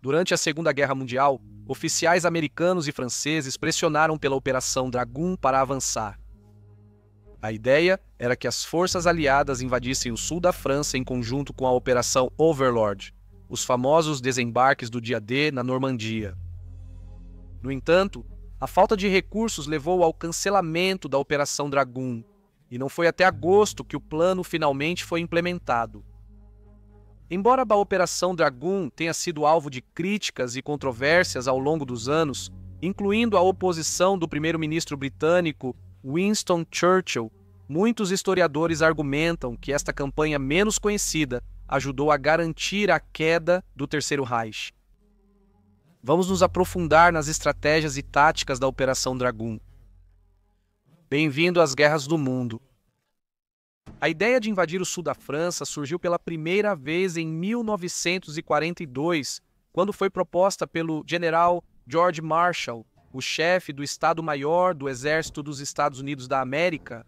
Durante a Segunda Guerra Mundial, oficiais americanos e franceses pressionaram pela Operação Dragoon para avançar. A ideia era que as forças aliadas invadissem o sul da França em conjunto com a Operação Overlord, os famosos desembarques do dia D na Normandia. No entanto, a falta de recursos levou ao cancelamento da Operação Dragoon, e não foi até agosto que o plano finalmente foi implementado. Embora a Operação Dragoon tenha sido alvo de críticas e controvérsias ao longo dos anos, incluindo a oposição do primeiro-ministro britânico Winston Churchill, muitos historiadores argumentam que esta campanha menos conhecida ajudou a garantir a queda do Terceiro Reich. Vamos nos aprofundar nas estratégias e táticas da Operação Dragoon. Bem-vindo às Guerras do Mundo. A ideia de invadir o sul da França surgiu pela primeira vez em 1942, quando foi proposta pelo general George Marshall, o chefe do Estado-Maior do Exército dos Estados Unidos da América,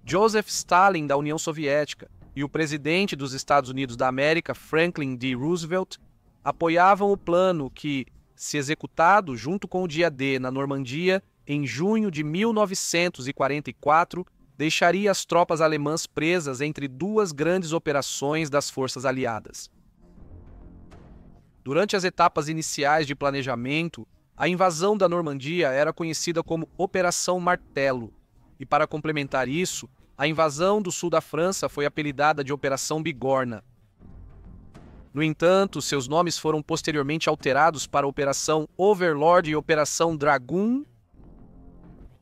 Joseph Stalin, da União Soviética, e o presidente dos Estados Unidos da América, Franklin D. Roosevelt, apoiavam o plano que, se executado junto com o dia D na Normandia, em junho de 1944, deixaria as tropas alemãs presas entre duas grandes operações das forças aliadas. Durante as etapas iniciais de planejamento, a invasão da Normandia era conhecida como Operação Martelo, e para complementar isso, a invasão do sul da França foi apelidada de Operação Bigorna. No entanto, seus nomes foram posteriormente alterados para Operação Overlord e Operação Dragoon.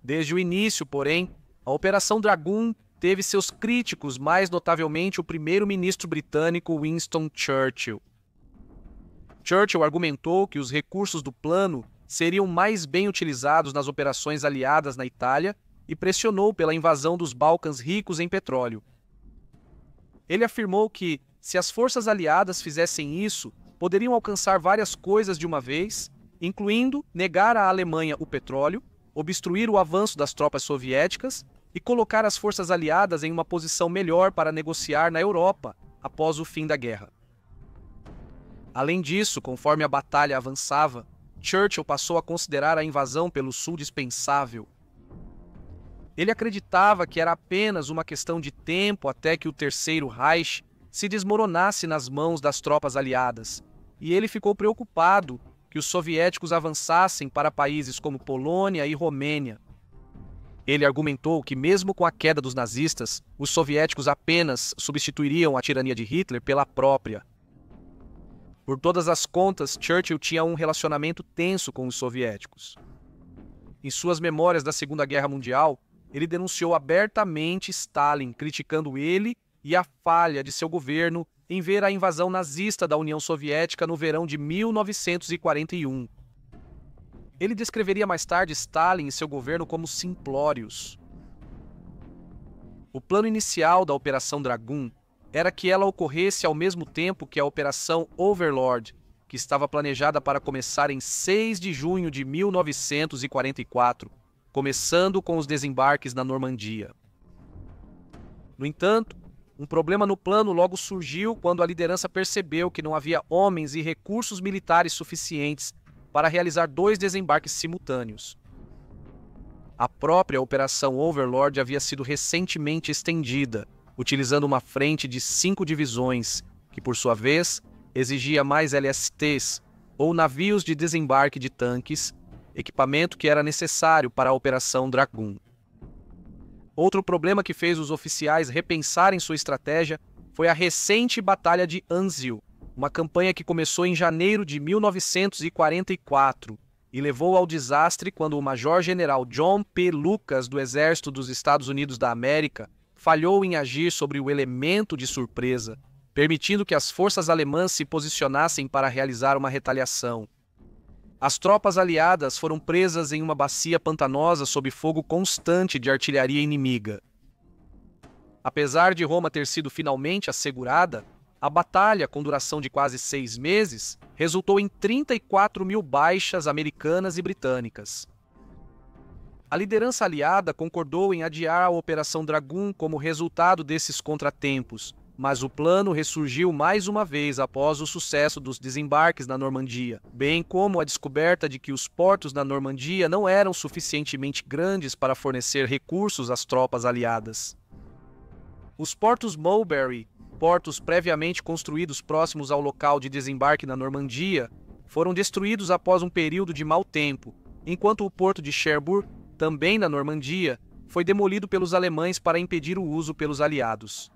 Desde o início, porém, a Operação Dragoon teve seus críticos, mais notavelmente o primeiro-ministro britânico Winston Churchill. Churchill argumentou que os recursos do plano seriam mais bem utilizados nas operações aliadas na Itália e pressionou pela invasão dos Balcãs ricos em petróleo. Ele afirmou que, se as forças aliadas fizessem isso, poderiam alcançar várias coisas de uma vez, incluindo negar à Alemanha o petróleo, obstruir o avanço das tropas soviéticas e colocar as forças aliadas em uma posição melhor para negociar na Europa após o fim da guerra. Além disso, conforme a batalha avançava, Churchill passou a considerar a invasão pelo sul dispensável. Ele acreditava que era apenas uma questão de tempo até que o Terceiro Reich se desmoronasse nas mãos das tropas aliadas, e ele ficou preocupado que os soviéticos avançassem para países como Polônia e Romênia. Ele argumentou que, mesmo com a queda dos nazistas, os soviéticos apenas substituiriam a tirania de Hitler pela própria. Por todas as contas, Churchill tinha um relacionamento tenso com os soviéticos. Em suas memórias da Segunda Guerra Mundial, ele denunciou abertamente Stalin, criticando ele e a falha de seu governo em ver a invasão nazista da União Soviética no verão de 1941. Ele descreveria mais tarde Stalin e seu governo como simplórios. O plano inicial da Operação Dragoon era que ela ocorresse ao mesmo tempo que a Operação Overlord, que estava planejada para começar em 6 de junho de 1944, começando com os desembarques na Normandia. No entanto, um problema no plano logo surgiu quando a liderança percebeu que não havia homens e recursos militares suficientes para realizar 2 desembarques simultâneos. A própria Operação Overlord havia sido recentemente estendida, utilizando uma frente de 5 divisões, que por sua vez exigia mais LSTs, ou navios de desembarque de tanques, equipamento que era necessário para a Operação Dragoon. Outro problema que fez os oficiais repensarem sua estratégia foi a recente Batalha de Anzio, uma campanha que começou em janeiro de 1944 e levou ao desastre quando o major-general John P. Lucas, do Exército dos Estados Unidos da América, falhou em agir sobre o elemento de surpresa, permitindo que as forças alemãs se posicionassem para realizar uma retaliação. As tropas aliadas foram presas em uma bacia pantanosa sob fogo constante de artilharia inimiga. Apesar de Roma ter sido finalmente assegurada, a batalha, com duração de quase 6 meses, resultou em 34 mil baixas americanas e britânicas. A liderança aliada concordou em adiar a Operação Dragoon como resultado desses contratempos, mas o plano ressurgiu mais uma vez após o sucesso dos desembarques na Normandia, bem como a descoberta de que os portos na Normandia não eram suficientemente grandes para fornecer recursos às tropas aliadas. Os portos Mulberry, portos previamente construídos próximos ao local de desembarque na Normandia, foram destruídos após um período de mau tempo, enquanto o porto de Cherbourg, também na Normandia, foi demolido pelos alemães para impedir o uso pelos aliados.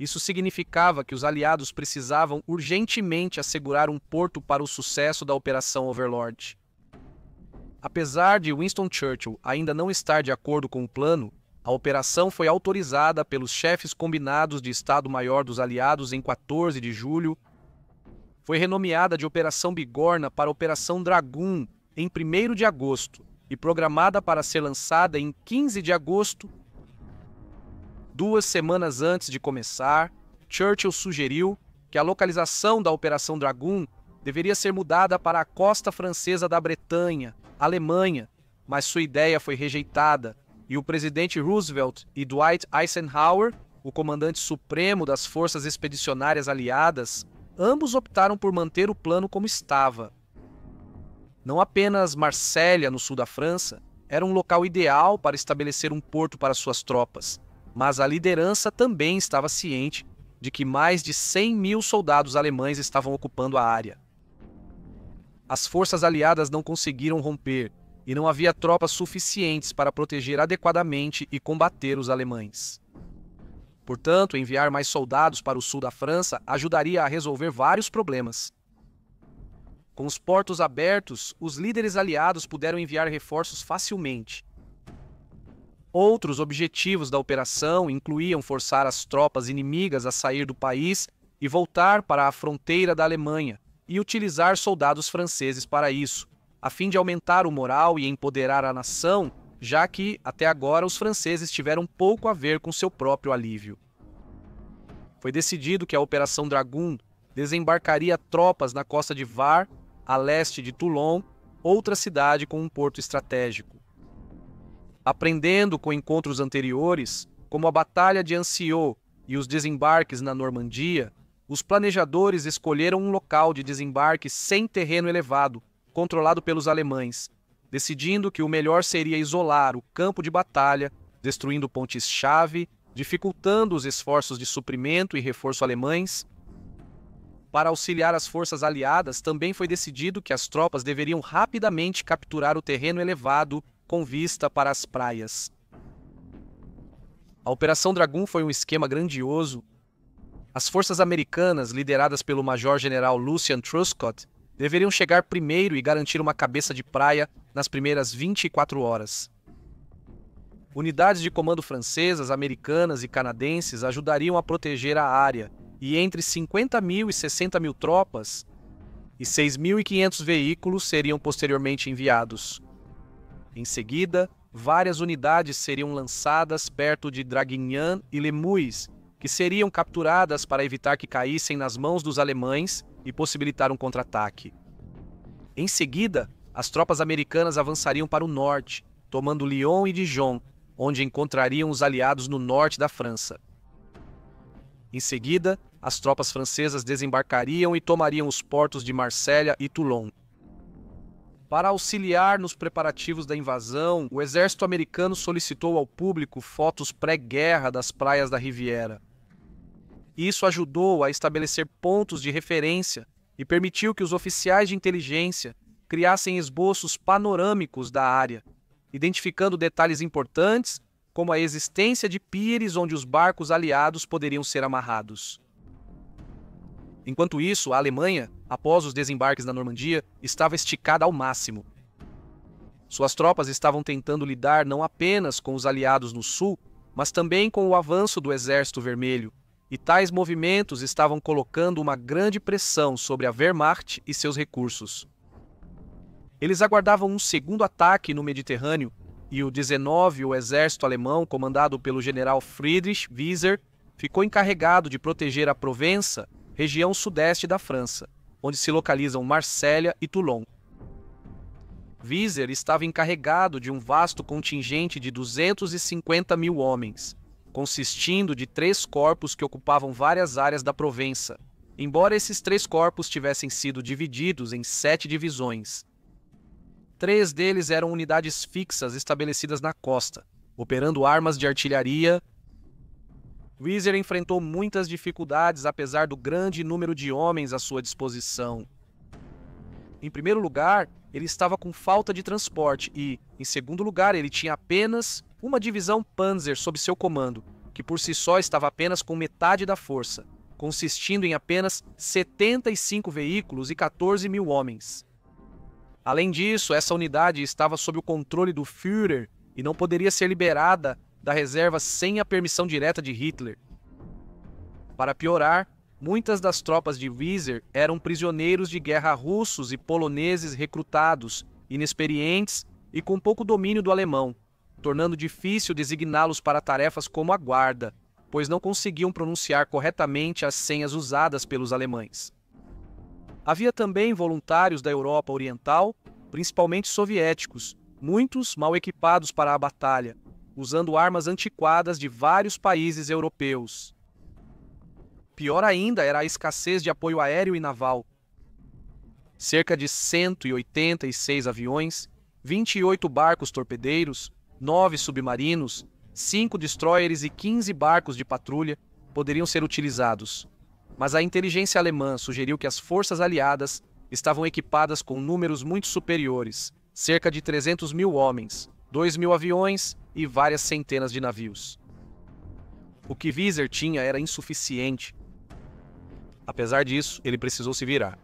Isso significava que os aliados precisavam urgentemente assegurar um porto para o sucesso da Operação Overlord. Apesar de Winston Churchill ainda não estar de acordo com o plano, a operação foi autorizada pelos chefes combinados de Estado-Maior dos Aliados em 14 de julho. Foi renomeada de Operação Bigorna para Operação Dragoon em 1º de agosto e programada para ser lançada em 15 de agosto. 2 semanas antes de começar, Churchill sugeriu que a localização da Operação Dragoon deveria ser mudada para a costa francesa da Bretanha, Alemanha, mas sua ideia foi rejeitada e o presidente Roosevelt e Dwight Eisenhower, o comandante supremo das forças expedicionárias aliadas, ambos optaram por manter o plano como estava. Não apenas Marsella, no sul da França, era um local ideal para estabelecer um porto para suas tropas, mas a liderança também estava ciente de que mais de 100.000 soldados alemães estavam ocupando a área. As forças aliadas não conseguiram romper e não havia tropas suficientes para proteger adequadamente e combater os alemães. Portanto, enviar mais soldados para o sul da França ajudaria a resolver vários problemas. Com os portos abertos, os líderes aliados puderam enviar reforços facilmente. Outros objetivos da operação incluíam forçar as tropas inimigas a sair do país e voltar para a fronteira da Alemanha, e utilizar soldados franceses para isso, a fim de aumentar o moral e empoderar a nação, já que, até agora, os franceses tiveram pouco a ver com seu próprio alívio. Foi decidido que a Operação Dragoon desembarcaria tropas na costa de Var, a leste de Toulon, outra cidade com um porto estratégico. Aprendendo com encontros anteriores, como a Batalha de Anzio e os desembarques na Normandia, os planejadores escolheram um local de desembarque sem terreno elevado, controlado pelos alemães, decidindo que o melhor seria isolar o campo de batalha, destruindo pontes-chave, dificultando os esforços de suprimento e reforço alemães. Para auxiliar as forças aliadas, também foi decidido que as tropas deveriam rapidamente capturar o terreno elevado com vista para as praias. A Operação Dragoon foi um esquema grandioso. As forças americanas, lideradas pelo Major-General Lucian Truscott, deveriam chegar primeiro e garantir uma cabeça de praia nas primeiras 24 horas. Unidades de comando francesas, americanas e canadenses ajudariam a proteger a área, e entre 50.000 e 60.000 tropas e 6.500 veículos seriam posteriormente enviados. Em seguida, várias unidades seriam lançadas perto de Draguignan e Lemuys, que seriam capturadas para evitar que caíssem nas mãos dos alemães e possibilitar um contra-ataque. Em seguida, as tropas americanas avançariam para o norte, tomando Lyon e Dijon, onde encontrariam os aliados no norte da França. Em seguida, as tropas francesas desembarcariam e tomariam os portos de Marsella e Toulon. Para auxiliar nos preparativos da invasão, o exército americano solicitou ao público fotos pré-guerra das praias da Riviera. Isso ajudou a estabelecer pontos de referência e permitiu que os oficiais de inteligência criassem esboços panorâmicos da área, identificando detalhes importantes, como a existência de píeres onde os barcos aliados poderiam ser amarrados. Enquanto isso, a Alemanha, após os desembarques na Normandia, estava esticada ao máximo. Suas tropas estavam tentando lidar não apenas com os aliados no sul, mas também com o avanço do Exército Vermelho, e tais movimentos estavam colocando uma grande pressão sobre a Wehrmacht e seus recursos. Eles aguardavam um segundo ataque no Mediterrâneo, e o 19º o exército alemão, comandado pelo general Friedrich Wieser, ficou encarregado de proteger a Provença, região sudeste da França, onde se localizam Marsella e Toulon. Wieser estava encarregado de um vasto contingente de 250.000 homens, consistindo de 3 corpos que ocupavam várias áreas da Provença, embora esses 3 corpos tivessem sido divididos em 7 divisões. 3 deles eram unidades fixas estabelecidas na costa, operando armas de artilharia. Wieser enfrentou muitas dificuldades apesar do grande número de homens à sua disposição. Em primeiro lugar, ele estava com falta de transporte e, em segundo lugar, ele tinha apenas uma divisão Panzer sob seu comando, que por si só estava apenas com metade da força, consistindo em apenas 75 veículos e 14 mil homens. Além disso, essa unidade estava sob o controle do Führer e não poderia ser liberada da reserva sem a permissão direta de Hitler. Para piorar, muitas das tropas de Wieser eram prisioneiros de guerra russos e poloneses recrutados, inexperientes e com pouco domínio do alemão, tornando difícil designá-los para tarefas como a guarda, pois não conseguiam pronunciar corretamente as senhas usadas pelos alemães. Havia também voluntários da Europa Oriental, principalmente soviéticos, muitos mal equipados para a batalha, usando armas antiquadas de vários países europeus. Pior ainda era a escassez de apoio aéreo e naval. Cerca de 186 aviões, 28 barcos torpedeiros, 9 submarinos, 5 destroyers e 15 barcos de patrulha poderiam ser utilizados. Mas a inteligência alemã sugeriu que as forças aliadas estavam equipadas com números muito superiores, cerca de 300 mil homens, 2 mil aviões e várias centenas de navios. O que Wieser tinha era insuficiente. Apesar disso, ele precisou se virar.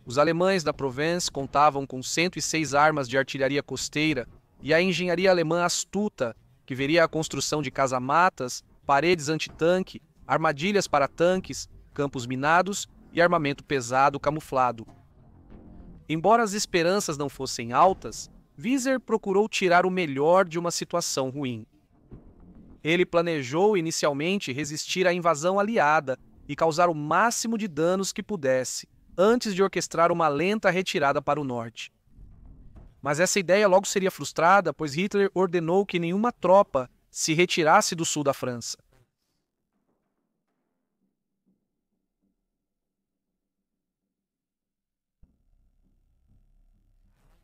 Os alemães da Provence contavam com 106 armas de artilharia costeira e a engenharia alemã astuta, que veria a construção de casamatas, paredes antitanque, armadilhas para tanques, campos minados e armamento pesado camuflado. Embora as esperanças não fossem altas, Wieser procurou tirar o melhor de uma situação ruim. Ele planejou inicialmente resistir à invasão aliada e causar o máximo de danos que pudesse, antes de orquestrar uma lenta retirada para o norte. Mas essa ideia logo seria frustrada, pois Hitler ordenou que nenhuma tropa se retirasse do sul da França.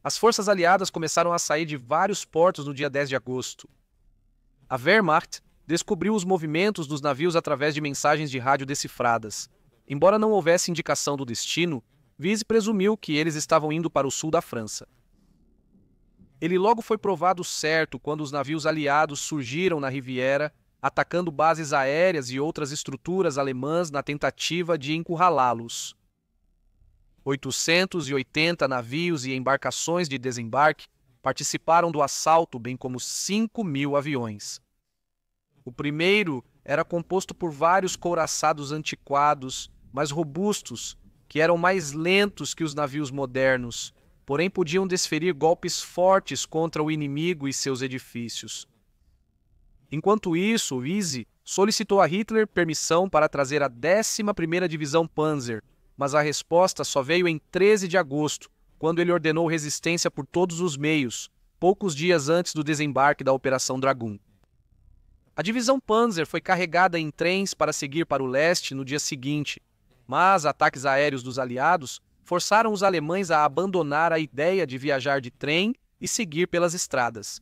As forças aliadas começaram a sair de vários portos no dia 10 de agosto. A Wehrmacht descobriu os movimentos dos navios através de mensagens de rádio decifradas. Embora não houvesse indicação do destino, Wieser presumiu que eles estavam indo para o sul da França. Ele logo foi provado certo quando os navios aliados surgiram na Riviera, atacando bases aéreas e outras estruturas alemãs na tentativa de encurralá-los. 880 navios e embarcações de desembarque participaram do assalto, bem como 5 mil aviões. O primeiro era composto por vários couraçados antiquados, mas robustos, que eram mais lentos que os navios modernos, porém podiam desferir golpes fortes contra o inimigo e seus edifícios. Enquanto isso, Wieser solicitou a Hitler permissão para trazer a 11ª Divisão Panzer, mas a resposta só veio em 13 de agosto, quando ele ordenou resistência por todos os meios, poucos dias antes do desembarque da Operação Dragoon. A divisão Panzer foi carregada em trens para seguir para o leste no dia seguinte, mas ataques aéreos dos aliados forçaram os alemães a abandonar a ideia de viajar de trem e seguir pelas estradas.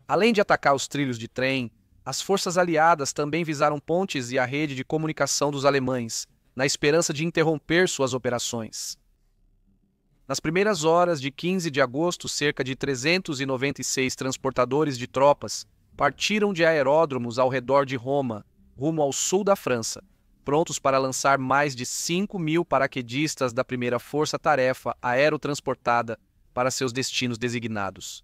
Além de atacar os trilhos de trem, as forças aliadas também visaram pontes e a rede de comunicação dos alemães, na esperança de interromper suas operações. Nas primeiras horas de 15 de agosto, cerca de 396 transportadores de tropas partiram de aeródromos ao redor de Roma, rumo ao sul da França, prontos para lançar mais de 5 mil paraquedistas da primeira força-tarefa aerotransportada para seus destinos designados.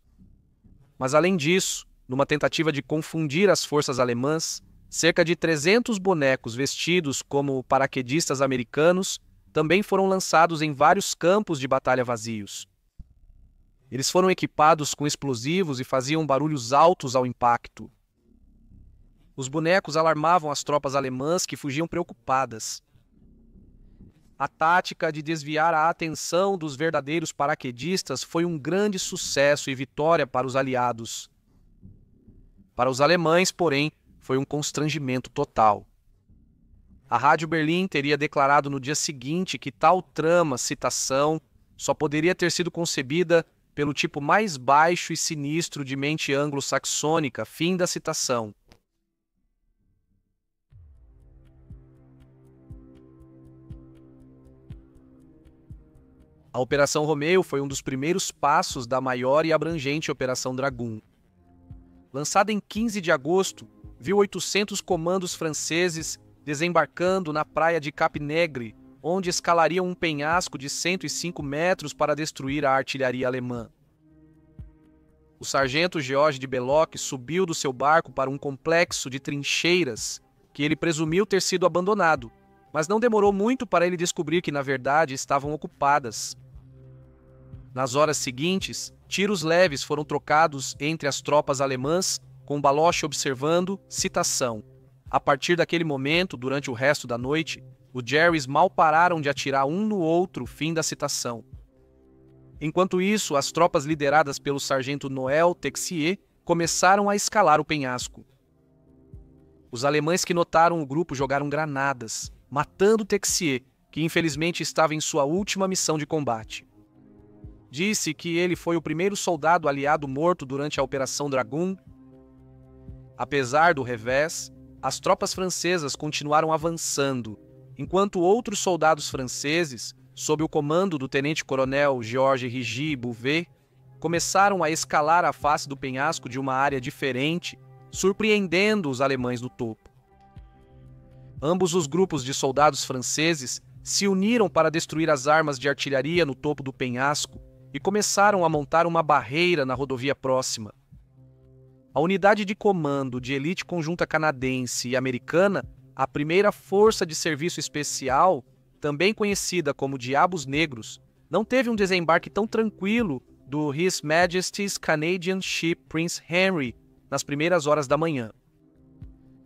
Mas além disso, numa tentativa de confundir as forças alemãs, cerca de 300 bonecos vestidos como paraquedistas americanos também foram lançados em vários campos de batalha vazios. Eles foram equipados com explosivos e faziam barulhos altos ao impacto. Os bonecos alarmavam as tropas alemãs que fugiam preocupadas. A tática de desviar a atenção dos verdadeiros paraquedistas foi um grande sucesso e vitória para os aliados. Para os alemães, porém, foi um constrangimento total. A Rádio Berlim teria declarado no dia seguinte que tal trama, citação, só poderia ter sido concebida pelo tipo mais baixo e sinistro de mente anglo-saxônica, fim da citação. A Operação Romeu foi um dos primeiros passos da maior e abrangente Operação Dragoon. Lançada em 15 de agosto, viu 800 comandos franceses desembarcando na praia de Cap Negre, onde escalariam um penhasco de 105 metros para destruir a artilharia alemã. O sargento Georges de Belloc subiu do seu barco para um complexo de trincheiras que ele presumiu ter sido abandonado, mas não demorou muito para ele descobrir que, na verdade, estavam ocupadas. Nas horas seguintes, tiros leves foram trocados entre as tropas alemãs, com Baloche observando, citação. A partir daquele momento, durante o resto da noite, os Jerrys mal pararam de atirar um no outro, fim da citação. Enquanto isso, as tropas lideradas pelo sargento Noël Texier começaram a escalar o penhasco. Os alemães que notaram o grupo jogaram granadas, matando Texier, que infelizmente estava em sua última missão de combate. Disse que ele foi o primeiro soldado aliado morto durante a Operação Dragoon. Apesar do revés, as tropas francesas continuaram avançando, enquanto outros soldados franceses, sob o comando do tenente-coronel Georges Rigy Bouvet, começaram a escalar a face do penhasco de uma área diferente, surpreendendo os alemães no topo. Ambos os grupos de soldados franceses se uniram para destruir as armas de artilharia no topo do penhasco e começaram a montar uma barreira na rodovia próxima. A unidade de comando de elite conjunta canadense e americana, a primeira Força de Serviço Especial, também conhecida como Diabos Negros, não teve um desembarque tão tranquilo do His Majesty's Canadian Ship Prince Henry nas primeiras horas da manhã.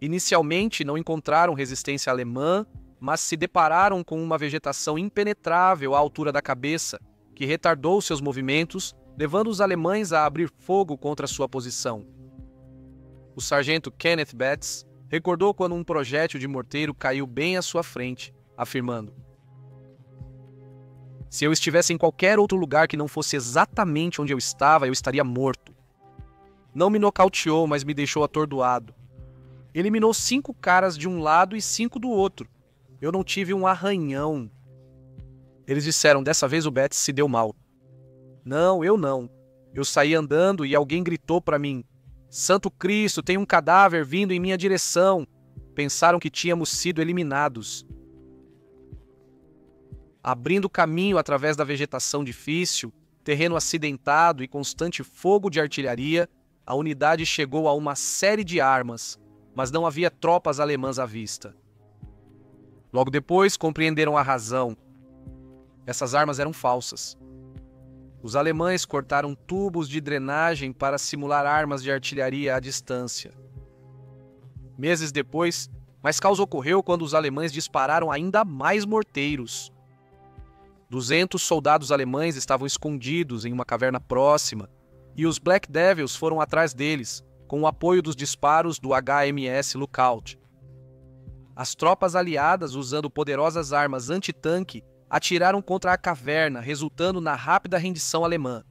Inicialmente não encontraram resistência alemã, mas se depararam com uma vegetação impenetrável à altura da cabeça, que retardou seus movimentos, levando os alemães a abrir fogo contra sua posição. O sargento Kenneth Betts recordou quando um projétil de morteiro caiu bem à sua frente, afirmando: "Se eu estivesse em qualquer outro lugar que não fosse exatamente onde eu estava, eu estaria morto. Não me nocauteou, mas me deixou atordoado. Eliminou 5 caras de um lado e 5 do outro. Eu não tive um arranhão." Eles disseram: "Dessa vez o Betts se deu mal." "Não, eu não. Eu saí andando e alguém gritou para mim: 'Santo Cristo, tem um cadáver vindo em minha direção.' Pensaram que tínhamos sido eliminados." Abrindo caminho através da vegetação difícil, terreno acidentado e constante fogo de artilharia, a unidade chegou a uma série de armas, mas não havia tropas alemãs à vista. Logo depois, compreenderam a razão. Essas armas eram falsas. Os alemães cortaram tubos de drenagem para simular armas de artilharia à distância. Meses depois, mais caos ocorreu quando os alemães dispararam ainda mais morteiros. 200 soldados alemães estavam escondidos em uma caverna próxima, e os Black Devils foram atrás deles, com o apoio dos disparos do HMS Lookout. As tropas aliadas, usando poderosas armas antitanque, atiraram contra a caverna, resultando na rápida rendição alemã.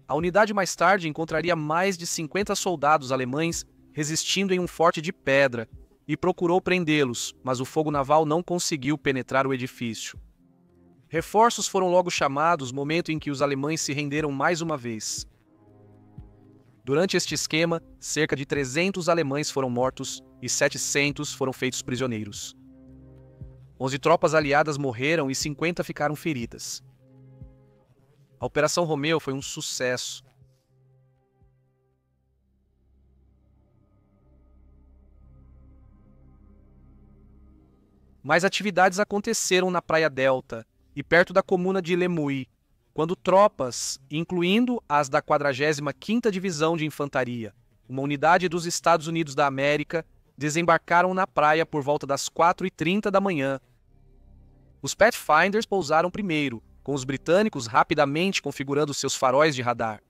A unidade mais tarde encontraria mais de 50 soldados alemães resistindo em um forte de pedra e procurou prendê-los, mas o fogo naval não conseguiu penetrar o edifício. Reforços foram logo chamados, momento em que os alemães se renderam mais uma vez. Durante este esquema, cerca de 300 alemães foram mortos e 700 foram feitos prisioneiros. 11 tropas aliadas morreram e 50 ficaram feridas. A Operação Romeu foi um sucesso. Mais atividades aconteceram na Praia Delta e perto da comuna de Lemuy, quando tropas, incluindo as da 45ª Divisão de Infantaria, uma unidade dos Estados Unidos da América, desembarcaram na praia por volta das 4h30 da manhã. Os Pathfinders pousaram primeiro, com os britânicos rapidamente configurando seus faróis de radar.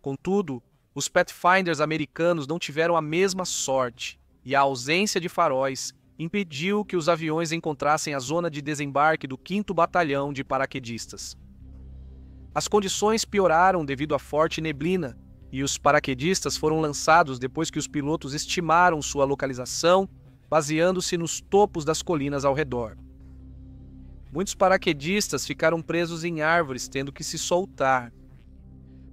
Contudo, Os Pathfinders americanos não tiveram a mesma sorte, e a ausência de faróis impediu que os aviões encontrassem a zona de desembarque do 5º Batalhão de Paraquedistas. As condições pioraram devido à forte neblina, e os paraquedistas foram lançados depois que os pilotos estimaram sua localização, baseando-se nos topos das colinas ao redor. Muitos paraquedistas ficaram presos em árvores, tendo que se soltar.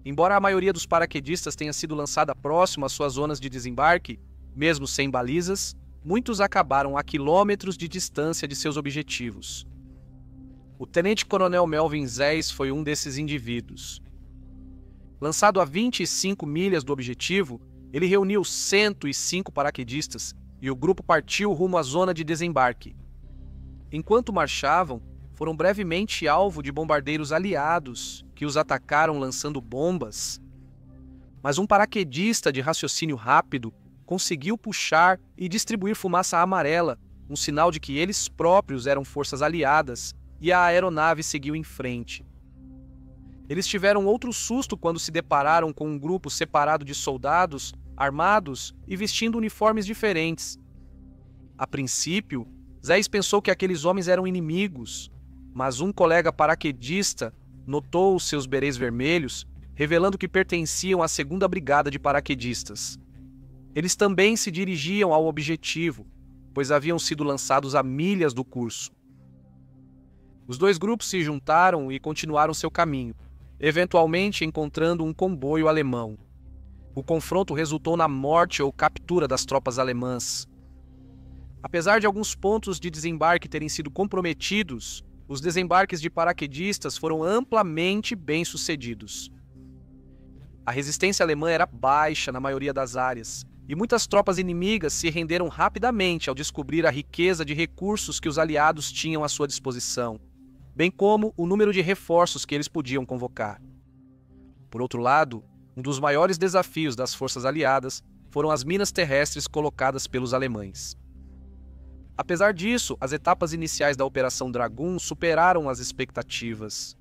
Embora a maioria dos paraquedistas tenha sido lançada próximo às suas zonas de desembarque, mesmo sem balizas, muitos acabaram a quilômetros de distância de seus objetivos. O tenente-coronel Melvin Zés foi um desses indivíduos. Lançado a 25 milhas do objetivo, ele reuniu 105 paraquedistas e o grupo partiu rumo à zona de desembarque. Enquanto marchavam, foram brevemente alvo de bombardeiros aliados que os atacaram lançando bombas. Mas um paraquedista de raciocínio rápido conseguiu puxar e distribuir fumaça amarela, um sinal de que eles próprios eram forças aliadas, e a aeronave seguiu em frente. Eles tiveram outro susto quando se depararam com um grupo separado de soldados, armados e vestindo uniformes diferentes. A princípio, Zés pensou que aqueles homens eram inimigos, mas um colega paraquedista notou os seus berês vermelhos, revelando que pertenciam à 2ª Brigada de Paraquedistas. Eles também se dirigiam ao objetivo, pois haviam sido lançados a milhas do curso. Os dois grupos se juntaram e continuaram seu caminho, eventualmente encontrando um comboio alemão. O confronto resultou na morte ou captura das tropas alemãs. Apesar de alguns pontos de desembarque terem sido comprometidos, os desembarques de paraquedistas foram amplamente bem-sucedidos. A resistência alemã era baixa na maioria das áreas, e muitas tropas inimigas se renderam rapidamente ao descobrir a riqueza de recursos que os aliados tinham à sua disposição, bem como o número de reforços que eles podiam convocar. Por outro lado, um dos maiores desafios das forças aliadas foram as minas terrestres colocadas pelos alemães. Apesar disso, as etapas iniciais da Operação Dragoon superaram as expectativas.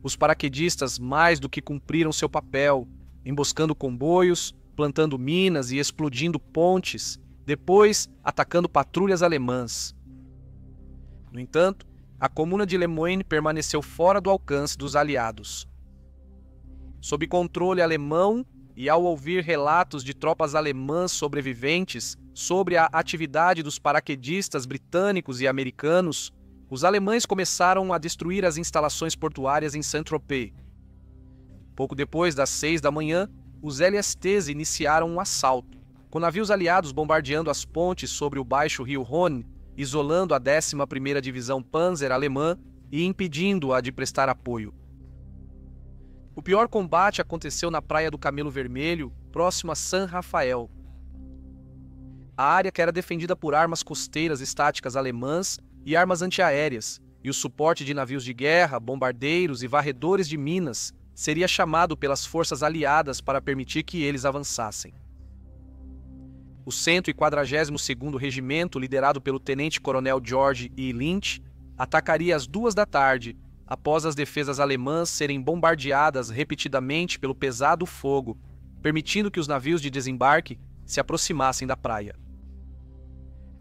Os paraquedistas mais do que cumpriram seu papel, emboscando comboios, plantando minas e explodindo pontes, depois atacando patrulhas alemãs. No entanto, a comuna de Lemoyne permaneceu fora do alcance dos aliados. Sob controle alemão e ao ouvir relatos de tropas alemãs sobreviventes sobre a atividade dos paraquedistas britânicos e americanos, os alemães começaram a destruir as instalações portuárias em Saint-Tropez. Pouco depois das 6 da manhã, os LSTs iniciaram um assalto, com navios aliados bombardeando as pontes sobre o baixo rio Rhône, isolando a 11ª Divisão Panzer alemã e impedindo-a de prestar apoio. O pior combate aconteceu na Praia do Camelo Vermelho, próximo a San Rafael. A área que era defendida por armas costeiras estáticas alemãs e armas antiaéreas, e o suporte de navios de guerra, bombardeiros e varredores de minas seria chamado pelas forças aliadas para permitir que eles avançassem. O 142º Regimento, liderado pelo tenente-coronel George E. Lynch, atacaria às 2 da tarde, após as defesas alemãs serem bombardeadas repetidamente pelo pesado fogo, permitindo que os navios de desembarque se aproximassem da praia.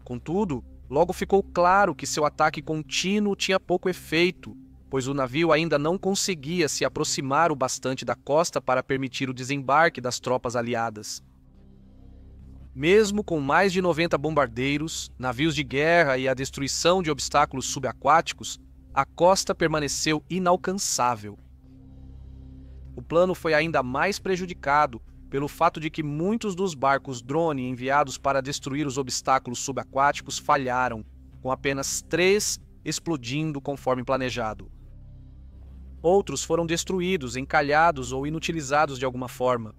Contudo, logo ficou claro que seu ataque contínuo tinha pouco efeito, pois o navio ainda não conseguia se aproximar o bastante da costa para permitir o desembarque das tropas aliadas. Mesmo com mais de 90 bombardeiros, navios de guerra e a destruição de obstáculos subaquáticos, a costa permaneceu inalcançável. O plano foi ainda mais prejudicado pelo fato de que muitos dos barcos drone enviados para destruir os obstáculos subaquáticos falharam, com apenas 3 explodindo conforme planejado. Outros foram destruídos, encalhados ou inutilizados de alguma forma.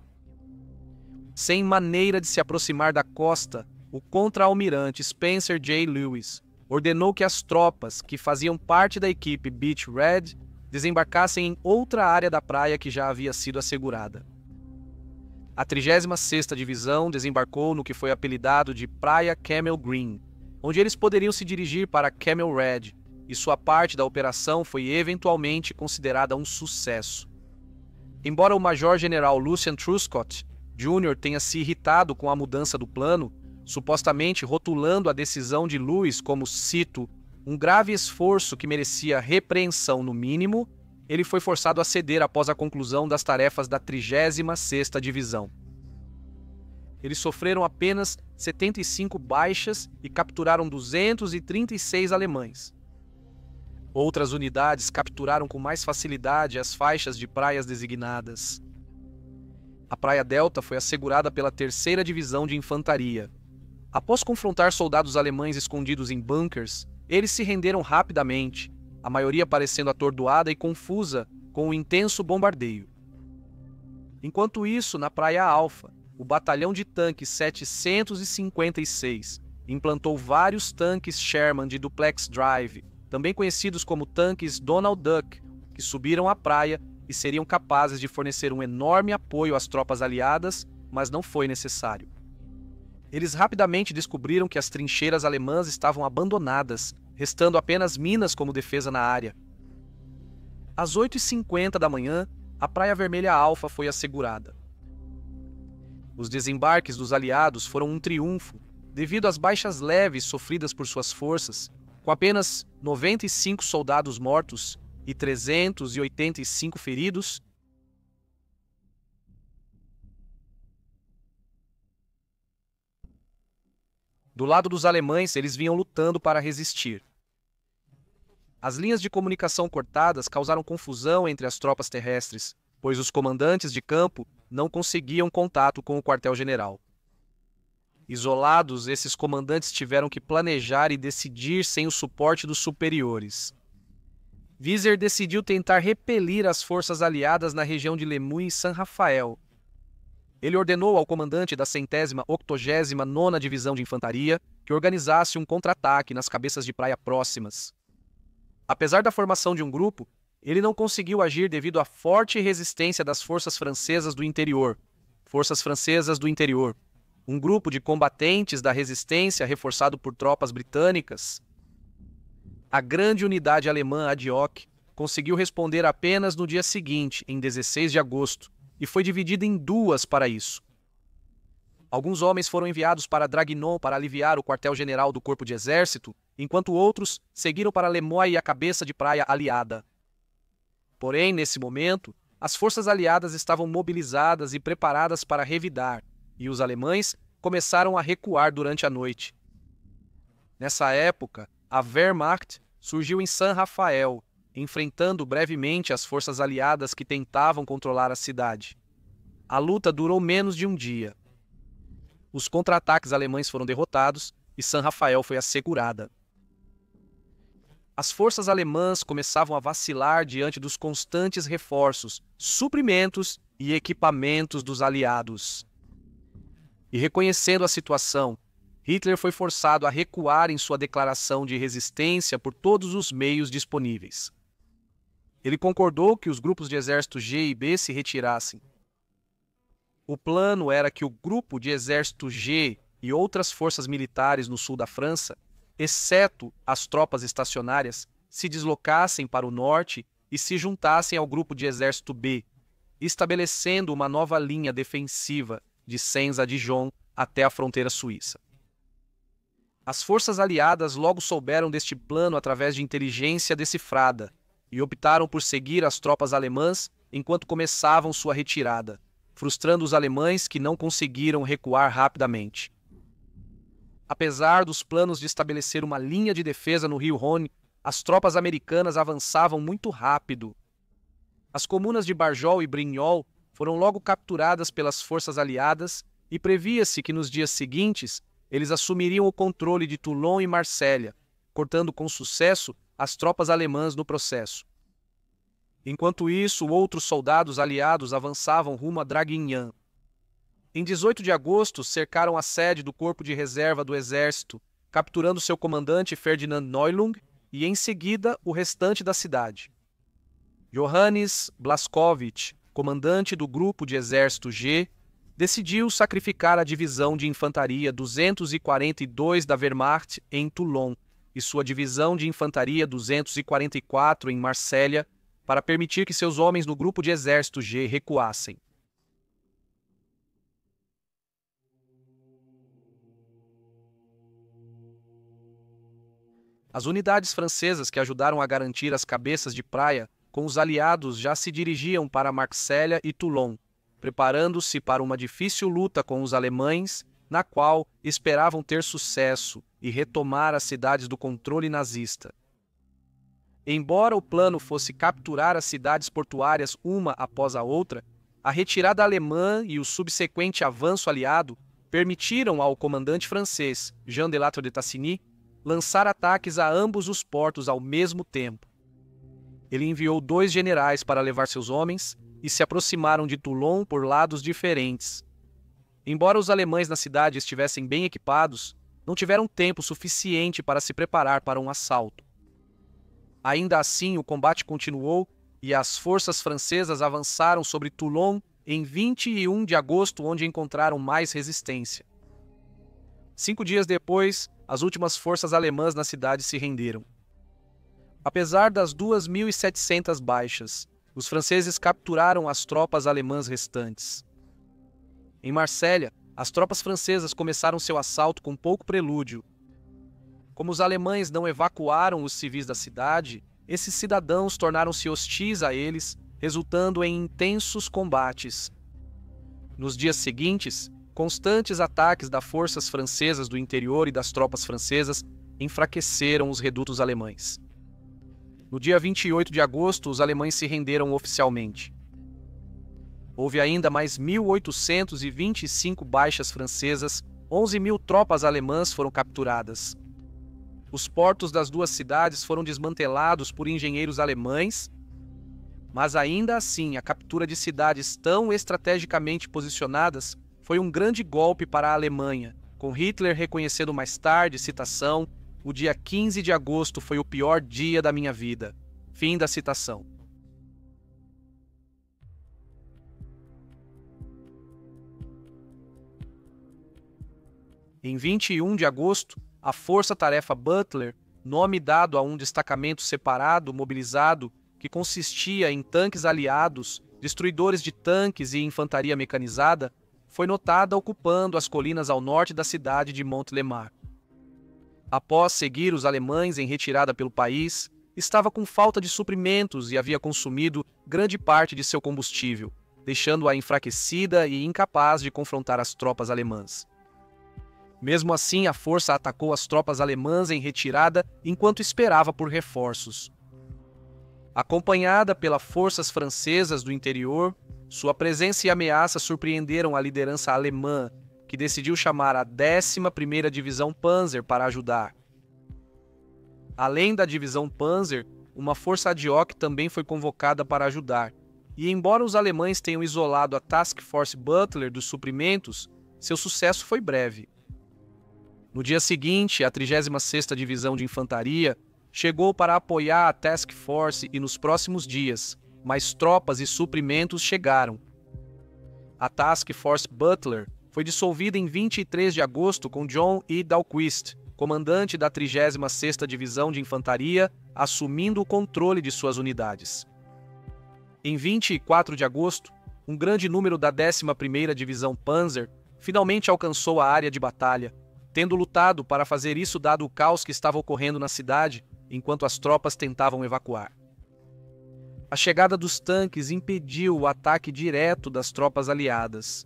Sem maneira de se aproximar da costa, o contra-almirante Spencer J. Lewis ordenou que as tropas, que faziam parte da equipe Beach Red, desembarcassem em outra área da praia que já havia sido assegurada. A 36ª Divisão desembarcou no que foi apelidado de Praia Camel Green, onde eles poderiam se dirigir para Camel Red, e sua parte da operação foi eventualmente considerada um sucesso. Embora o Major-General Lucien Truscott Jr. tenha se irritado com a mudança do plano, supostamente rotulando a decisão de Louis como, cito, um grave esforço que merecia repreensão no mínimo, ele foi forçado a ceder após a conclusão das tarefas da 36ª Divisão. Eles sofreram apenas 75 baixas e capturaram 236 alemães. Outras unidades capturaram com mais facilidade as faixas de praias designadas. A Praia Delta foi assegurada pela 3ª Divisão de Infantaria. Após confrontar soldados alemães escondidos em bunkers, eles se renderam rapidamente, a maioria parecendo atordoada e confusa com o intenso bombardeio. Enquanto isso, na Praia Alfa, o batalhão de tanques 756 implantou vários tanques Sherman de duplex drive, também conhecidos como tanques Donald Duck, que subiram à praia e seriam capazes de fornecer um enorme apoio às tropas aliadas, mas não foi necessário. Eles rapidamente descobriram que as trincheiras alemãs estavam abandonadas, restando apenas minas como defesa na área. Às 8h50 da manhã, a Praia Vermelha Alfa foi assegurada. Os desembarques dos aliados foram um triunfo, devido às baixas leves sofridas por suas forças, com apenas 95 soldados mortos e 385 feridos. Do lado dos alemães, eles vinham lutando para resistir. As linhas de comunicação cortadas causaram confusão entre as tropas terrestres, pois os comandantes de campo não conseguiam contato com o quartel-general. Isolados, esses comandantes tiveram que planejar e decidir sem o suporte dos superiores. Wieser decidiu tentar repelir as forças aliadas na região de Lemoux e San Rafael. Ele ordenou ao comandante da 189ª Divisão de Infantaria que organizasse um contra-ataque nas cabeças de praia próximas. Apesar da formação de um grupo, ele não conseguiu agir devido à forte resistência das forças francesas do interior. Um grupo de combatentes da resistência reforçado por tropas britânicas. A grande unidade alemã ad hoc conseguiu responder apenas no dia seguinte, em 16 de agosto, e foi dividida em duas para isso. Alguns homens foram enviados para Draguignan para aliviar o quartel-general do Corpo de Exército, enquanto outros seguiram para Lemoix e a cabeça de praia aliada. Porém, nesse momento, as forças aliadas estavam mobilizadas e preparadas para revidar, e os alemães começaram a recuar durante a noite. Nessa época, a Wehrmacht surgiu em San Rafael, enfrentando brevemente as forças aliadas que tentavam controlar a cidade. A luta durou menos de um dia. Os contra-ataques alemães foram derrotados e San Rafael foi assegurada. As forças alemãs começavam a vacilar diante dos constantes reforços, suprimentos e equipamentos dos aliados. E reconhecendo a situação, Hitler foi forçado a recuar em sua declaração de resistência por todos os meios disponíveis. Ele concordou que os grupos de exército G e B se retirassem. O plano era que o grupo de exército G e outras forças militares no sul da França, exceto as tropas estacionárias, se deslocassem para o norte e se juntassem ao grupo de exército B, estabelecendo uma nova linha defensiva de Sens a Dijon até a fronteira suíça. As forças aliadas logo souberam deste plano através de inteligência decifrada e optaram por seguir as tropas alemãs enquanto começavam sua retirada, frustrando os alemães que não conseguiram recuar rapidamente. Apesar dos planos de estabelecer uma linha de defesa no rio Rhône, as tropas americanas avançavam muito rápido. As comunas de Barjol e Brignoles foram logo capturadas pelas forças aliadas e previa-se que nos dias seguintes eles assumiriam o controle de Toulon e Marsella, cortando com sucesso as tropas alemãs no processo. Enquanto isso, outros soldados aliados avançavam rumo a Draguignan. Em 18 de agosto, cercaram a sede do Corpo de Reserva do Exército, capturando seu comandante Ferdinand Neulung e, em seguida, o restante da cidade. Johannes Blaskowitz, comandante do Grupo de Exército G, decidiu sacrificar a divisão de infantaria 242 da Wehrmacht em Toulon e sua divisão de infantaria 244 em Marsella para permitir que seus homens no Grupo de Exército G recuassem. As unidades francesas que ajudaram a garantir as cabeças de praia com os aliados já se dirigiam para Marsella e Toulon, preparando-se para uma difícil luta com os alemães, na qual esperavam ter sucesso e retomar as cidades do controle nazista. Embora o plano fosse capturar as cidades portuárias uma após a outra, a retirada alemã e o subsequente avanço aliado permitiram ao comandante francês, Jean de La Tour de Tassigny, lançar ataques a ambos os portos ao mesmo tempo. Ele enviou 2 generais para levar seus homens e se aproximaram de Toulon por lados diferentes. Embora os alemães na cidade estivessem bem equipados, não tiveram tempo suficiente para se preparar para um assalto. Ainda assim, o combate continuou e as forças francesas avançaram sobre Toulon em 21 de agosto, onde encontraram mais resistência. 5 dias depois, as últimas forças alemãs na cidade se renderam. Apesar das 2.700 baixas, os franceses capturaram as tropas alemãs restantes. Em Marsella, as tropas francesas começaram seu assalto com pouco prelúdio. Como os alemães não evacuaram os civis da cidade, esses cidadãos tornaram-se hostis a eles, resultando em intensos combates. Nos dias seguintes, constantes ataques das forças francesas do interior e das tropas francesas enfraqueceram os redutos alemães. No dia 28 de agosto, os alemães se renderam oficialmente. Houve ainda mais 1.825 baixas francesas, 11.000 tropas alemãs foram capturadas. Os portos das 2 cidades foram desmantelados por engenheiros alemães, mas ainda assim a captura de cidades tão estrategicamente posicionadas foi um grande golpe para a Alemanha, com Hitler reconhecendo mais tarde, citação, "O dia 15 de agosto foi o pior dia da minha vida." Fim da citação. Em 21 de agosto, a Força-Tarefa Butler, nome dado a um destacamento separado mobilizado que consistia em tanques aliados, destruidores de tanques e infantaria mecanizada, foi notada ocupando as colinas ao norte da cidade de Mont-Lemar. Após seguir os alemães em retirada pelo país, estava com falta de suprimentos e havia consumido grande parte de seu combustível, deixando-a enfraquecida e incapaz de confrontar as tropas alemãs. Mesmo assim, a força atacou as tropas alemãs em retirada enquanto esperava por reforços. Acompanhada pelas forças francesas do interior, sua presença e ameaça surpreenderam a liderança alemã, que decidiu chamar a 11ª Divisão Panzer para ajudar. Além da Divisão Panzer, uma força ad hoc também foi convocada para ajudar, e embora os alemães tenham isolado a Task Force Butler dos suprimentos, seu sucesso foi breve. No dia seguinte, a 36ª Divisão de Infantaria chegou para apoiar a Task Force e nos próximos dias, mais tropas e suprimentos chegaram. A Task Force Butler foi dissolvida em 23 de agosto com John E. Dahlquist, comandante da 36ª Divisão de Infantaria, assumindo o controle de suas unidades. Em 24 de agosto, um grande número da 11ª Divisão Panzer finalmente alcançou a área de batalha, tendo lutado para fazer isso dado o caos que estava ocorrendo na cidade enquanto as tropas tentavam evacuar. A chegada dos tanques impediu o ataque direto das tropas aliadas.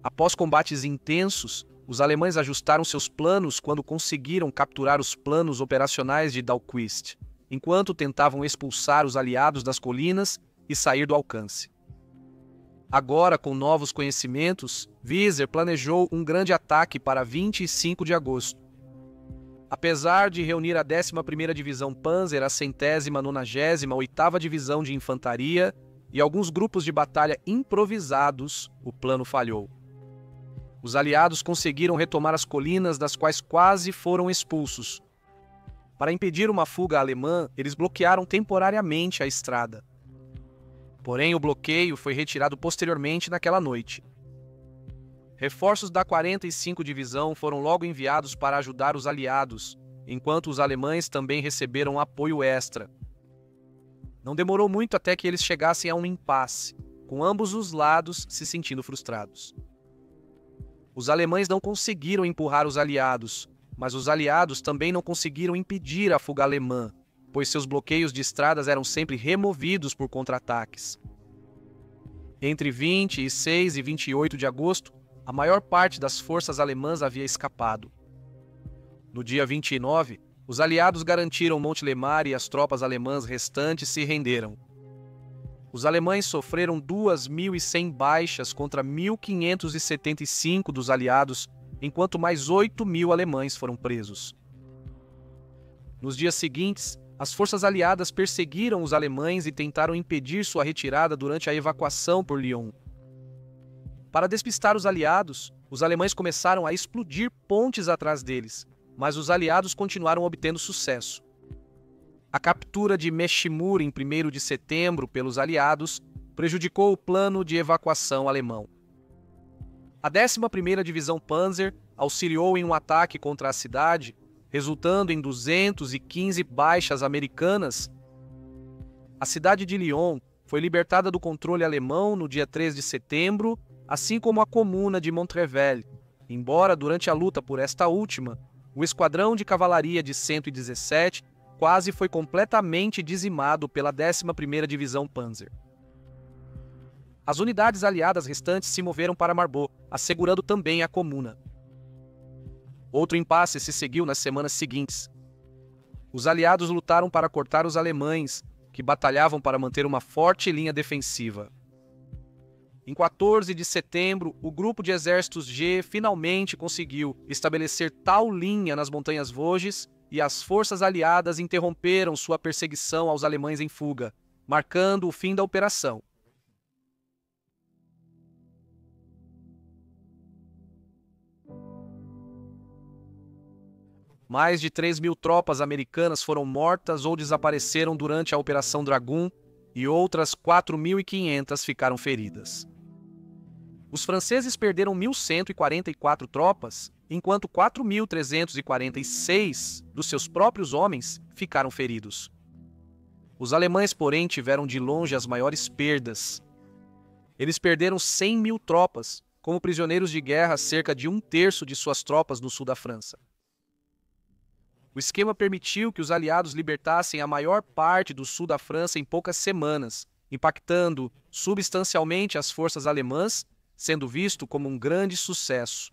Após combates intensos, os alemães ajustaram seus planos quando conseguiram capturar os planos operacionais de Dahlquist, enquanto tentavam expulsar os aliados das colinas e sair do alcance. Agora, com novos conhecimentos, Wieser planejou um grande ataque para 25 de agosto. Apesar de reunir a 11ª Divisão Panzer, a 198ª Divisão de Infantaria e alguns grupos de batalha improvisados, o plano falhou. Os aliados conseguiram retomar as colinas das quais quase foram expulsos. Para impedir uma fuga alemã, eles bloquearam temporariamente a estrada. Porém, o bloqueio foi retirado posteriormente naquela noite. Reforços da 45ª Divisão foram logo enviados para ajudar os aliados, enquanto os alemães também receberam apoio extra. Não demorou muito até que eles chegassem a um impasse, com ambos os lados se sentindo frustrados. Os alemães não conseguiram empurrar os aliados, Mas os aliados também não conseguiram impedir a fuga alemã, pois seus bloqueios de estradas eram sempre removidos por contra-ataques. Entre 26 e 28 de agosto, a maior parte das forças alemãs havia escapado. No dia 29, os aliados garantiram Montelemar e as tropas alemãs restantes se renderam. Os alemães sofreram 2.100 baixas contra 1.575 dos aliados, enquanto mais 8.000 alemães foram presos. Nos dias seguintes, as forças aliadas perseguiram os alemães e tentaram impedir sua retirada durante a evacuação por Lyon. Para despistar os aliados, os alemães começaram a explodir pontes atrás deles, mas os aliados continuaram obtendo sucesso. A captura de Mechimur em 1º de setembro pelos aliados prejudicou o plano de evacuação alemão. A 11ª Divisão Panzer auxiliou em um ataque contra a cidade, resultando em 215 baixas americanas. A cidade de Lyon foi libertada do controle alemão no dia 3 de setembro, assim como a comuna de Montrevel, embora durante a luta por esta última, o esquadrão de cavalaria de 117 quase foi completamente dizimado pela 11ª Divisão Panzer. As unidades aliadas restantes se moveram para Marbourg, assegurando também a comuna. Outro impasse se seguiu nas semanas seguintes. Os aliados lutaram para cortar os alemães, que batalhavam para manter uma forte linha defensiva. Em 14 de setembro, o grupo de exércitos G finalmente conseguiu estabelecer tal linha nas montanhas Vosges e as forças aliadas interromperam sua perseguição aos alemães em fuga, marcando o fim da operação. Mais de 3.000 tropas americanas foram mortas ou desapareceram durante a Operação Dragoon e outras 4.500 ficaram feridas. Os franceses perderam 1.144 tropas, enquanto 4.346 dos seus próprios homens ficaram feridos. Os alemães, porém, tiveram de longe as maiores perdas. Eles perderam 100.000 tropas, como prisioneiros de guerra cerca de 1/3 de suas tropas no sul da França. O esquema permitiu que os aliados libertassem a maior parte do sul da França em poucas semanas, impactando substancialmente as forças alemãs, sendo visto como um grande sucesso.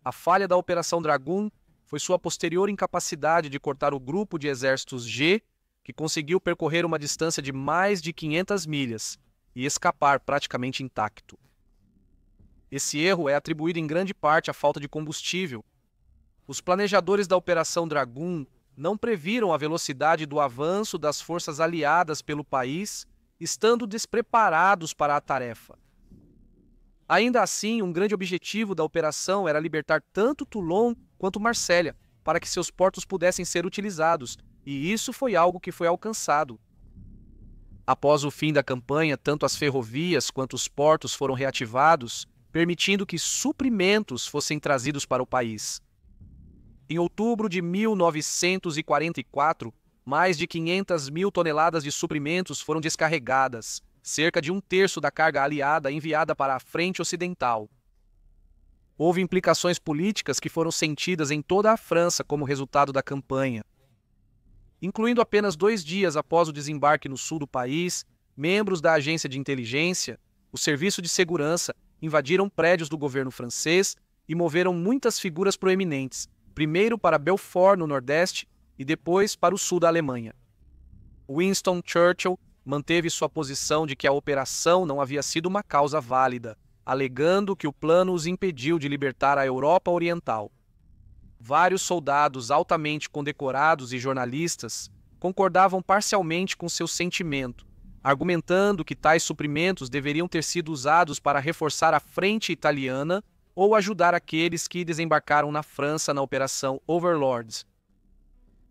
A falha da Operação Dragoon foi sua posterior incapacidade de cortar o grupo de exércitos G, que conseguiu percorrer uma distância de mais de 500 milhas e escapar praticamente intacto. Esse erro é atribuído em grande parte à falta de combustível. Os planejadores da Operação Dragoon não previram a velocidade do avanço das forças aliadas pelo país, estando despreparados para a tarefa. Ainda assim, um grande objetivo da operação era libertar tanto Toulon quanto Marsella, para que seus portos pudessem ser utilizados, e isso foi algo que foi alcançado. Após o fim da campanha, tanto as ferrovias quanto os portos foram reativados, permitindo que suprimentos fossem trazidos para o país. Em outubro de 1944, mais de 500.000 toneladas de suprimentos foram descarregadas, cerca de 1/3 da carga aliada enviada para a frente ocidental. Houve implicações políticas que foram sentidas em toda a França como resultado da campanha. Incluindo apenas 2 dias após o desembarque no sul do país, membros da agência de inteligência, o serviço de segurança, invadiram prédios do governo francês e moveram muitas figuras proeminentes, primeiro para Belfort, no Nordeste, e depois para o sul da Alemanha. Winston Churchill manteve sua posição de que a operação não havia sido uma causa válida, alegando que o plano os impediu de libertar a Europa Oriental. Vários soldados altamente condecorados e jornalistas concordavam parcialmente com seu sentimento, argumentando que tais suprimentos deveriam ter sido usados para reforçar a frente italiana ou ajudar aqueles que desembarcaram na França na Operação Overlord.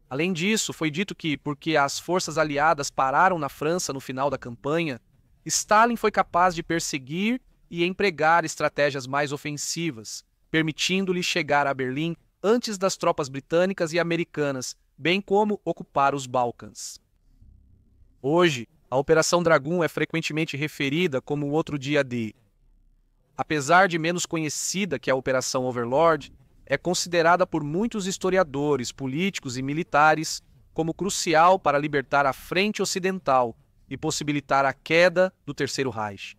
Além disso, foi dito que, porque as forças aliadas pararam na França no final da campanha, Stalin foi capaz de perseguir e empregar estratégias mais ofensivas, permitindo-lhe chegar a Berlim antes das tropas britânicas e americanas, bem como ocupar os Balcãs. Hoje, a Operação Dragoon é frequentemente referida como o outro dia D. Apesar de menos conhecida que a Operação Overlord, é considerada por muitos historiadores, políticos e militares como crucial para libertar a frente ocidental e possibilitar a queda do Terceiro Reich.